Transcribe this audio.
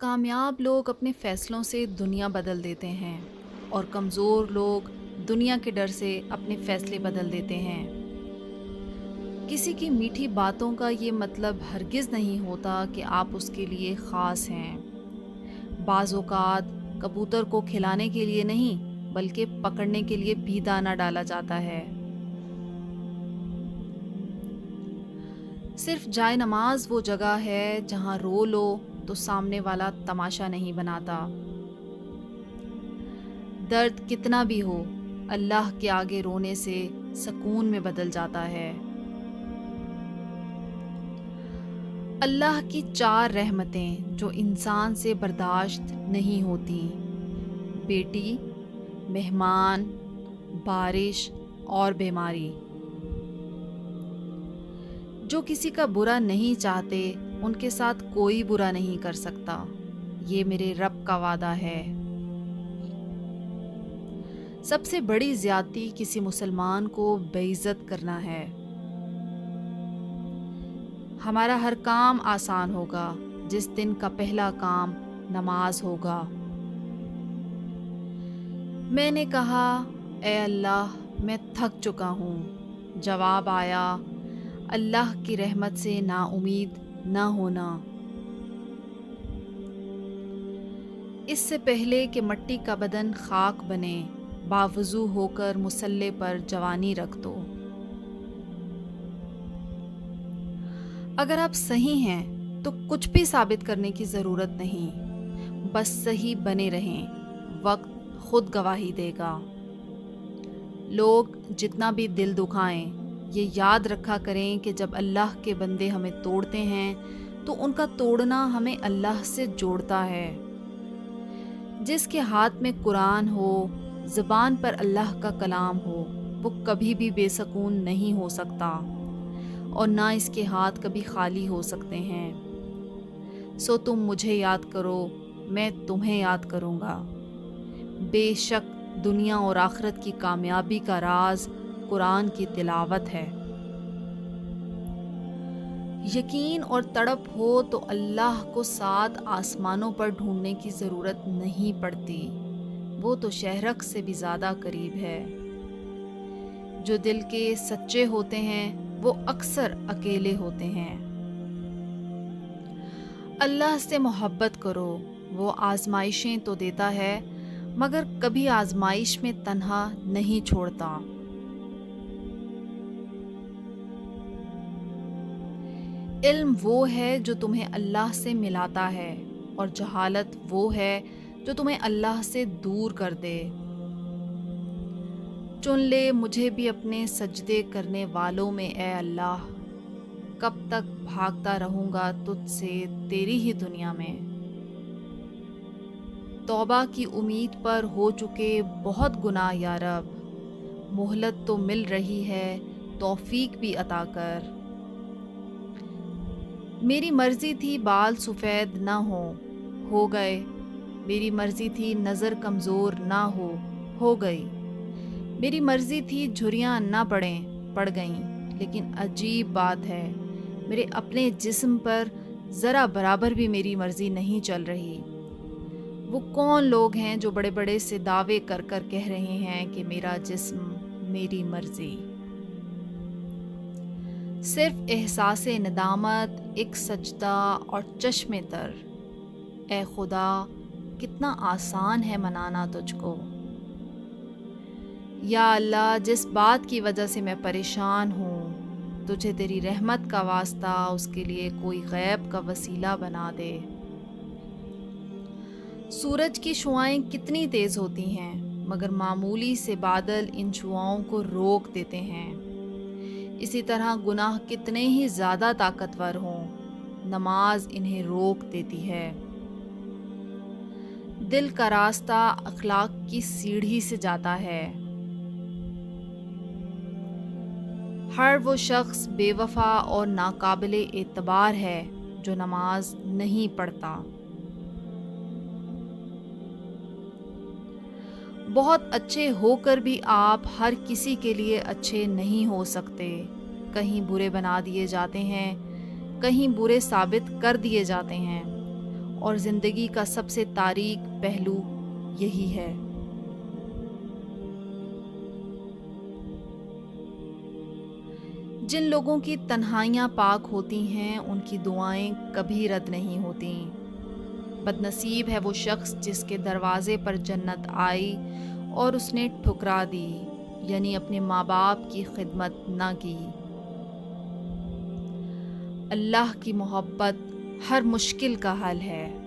کامیاب لوگ اپنے فیصلوں سے دنیا بدل دیتے ہیں اور کمزور لوگ دنیا کے ڈر سے اپنے فیصلے بدل دیتے ہیں۔ کسی کی میٹھی باتوں کا یہ مطلب ہرگز نہیں ہوتا کہ آپ اس کے لیے خاص ہیں۔ بعض اوقات کبوتر کو کھلانے کے لیے نہیں بلکہ پکڑنے کے لیے بھی دانہ ڈالا جاتا ہے۔ صرف جائے نماز وہ جگہ ہے جہاں رو لو تو سامنے والا تماشا نہیں بناتا۔ درد کتنا بھی ہو، اللہ کے آگے رونے سے سکون میں بدل جاتا ہے۔ اللہ کی 4 رحمتیں جو انسان سے برداشت نہیں ہوتی: بیٹی، مہمان، بارش اور بیماری۔ جو کسی کا برا نہیں چاہتے ان کے ساتھ کوئی برا نہیں کر سکتا، یہ میرے رب کا وعدہ ہے۔ سب سے بڑی زیادتی کسی مسلمان کو بے عزت کرنا ہے۔ ہمارا ہر کام آسان ہوگا جس دن کا پہلا کام نماز ہوگا۔ میں نے کہا، اے اللہ، میں تھک چکا ہوں۔ جواب آیا، اللہ کی رحمت سے نا امید نہ ہونا۔ اس سے پہلے کہ مٹی کا بدن خاک بنے، باوضو ہو کر مصلے پر جوانی رکھ دو۔ اگر آپ صحیح ہیں تو کچھ بھی ثابت کرنے کی ضرورت نہیں، بس صحیح بنے رہیں، وقت خود گواہی دے گا۔ لوگ جتنا بھی دل دکھائیں، یہ یاد رکھا کریں کہ جب اللہ کے بندے ہمیں توڑتے ہیں تو ان کا توڑنا ہمیں اللہ سے جوڑتا ہے۔ جس کے ہاتھ میں قرآن ہو، زبان پر اللہ کا کلام ہو، وہ کبھی بھی بے سکون نہیں ہو سکتا، اور نہ اس کے ہاتھ کبھی خالی ہو سکتے ہیں۔ سو تم مجھے یاد کرو، میں تمہیں یاد کروں گا۔ بے شک دنیا اور آخرت کی کامیابی کا راز قرآن کی تلاوت ہے۔ یقین اور تڑپ ہو تو اللہ کو 7 آسمانوں پر ڈھونڈنے کی ضرورت نہیں پڑتی، وہ تو شہرک سے بھی زیادہ قریب ہے۔ جو دل کے سچے ہوتے ہیں وہ اکثر اکیلے ہوتے ہیں۔ اللہ سے محبت کرو، وہ آزمائشیں تو دیتا ہے مگر کبھی آزمائش میں تنہا نہیں چھوڑتا۔ علم وہ ہے جو تمہیں اللہ سے ملاتا ہے، اور جہالت وہ ہے جو تمہیں اللہ سے دور کر دے۔ چن لے مجھے بھی اپنے سجدے کرنے والوں میں اے اللہ، کب تک بھاگتا رہوں گا تجھ سے تیری ہی دنیا میں۔ توبہ کی امید پر ہو چکے بہت گناہ یا رب، مہلت تو مل رہی ہے، توفیق بھی عطا کر۔ میری مرضی تھی بال سفید نہ ہو گئے، میری مرضی تھی نظر کمزور نہ ہو گئی، میری مرضی تھی جھریاں نہ پڑ گئیں، لیکن عجیب بات ہے، میرے اپنے جسم پر ذرا برابر بھی میری مرضی نہیں چل رہی۔ وہ کون لوگ ہیں جو بڑے بڑے سے دعوے کر کر کہہ رہے ہیں کہ میرا جسم، میری مرضی؟ صرف احساس ندامت، ایک سجدہ اور چشم تر۔ اے خدا، کتنا آسان ہے منانا تجھ کو۔ یا اللہ، جس بات کی وجہ سے میں پریشان ہوں، تجھے تیری رحمت کا واسطہ اس کے لیے کوئی غیب کا وسیلہ بنا دے۔ سورج کی شعاعیں کتنی تیز ہوتی ہیں، مگر معمولی سے بادل ان شعاؤں کو روک دیتے ہیں۔ اسی طرح گناہ کتنے ہی زیادہ طاقتور ہوں، نماز انہیں روک دیتی ہے۔ دل کا راستہ اخلاق کی سیڑھی سے جاتا ہے۔ ہر وہ شخص بے وفا اور ناقابل اعتبار ہے جو نماز نہیں پڑھتا۔ بہت اچھے ہو کر بھی آپ ہر کسی کے لیے اچھے نہیں ہو سکتے، کہیں برے بنا دیے جاتے ہیں، کہیں برے ثابت کر دیے جاتے ہیں، اور زندگی کا سب سے تاریک پہلو یہی ہے۔ جن لوگوں کی تنہائیاں پاک ہوتی ہیں ان کی دعائیں کبھی رد نہیں ہوتیں۔ بد نصیب ہے وہ شخص جس کے دروازے پر جنت آئی اور اس نے ٹھکرا دی، یعنی اپنے ماں باپ کی خدمت نہ کی۔ اللہ کی محبت ہر مشکل کا حل ہے۔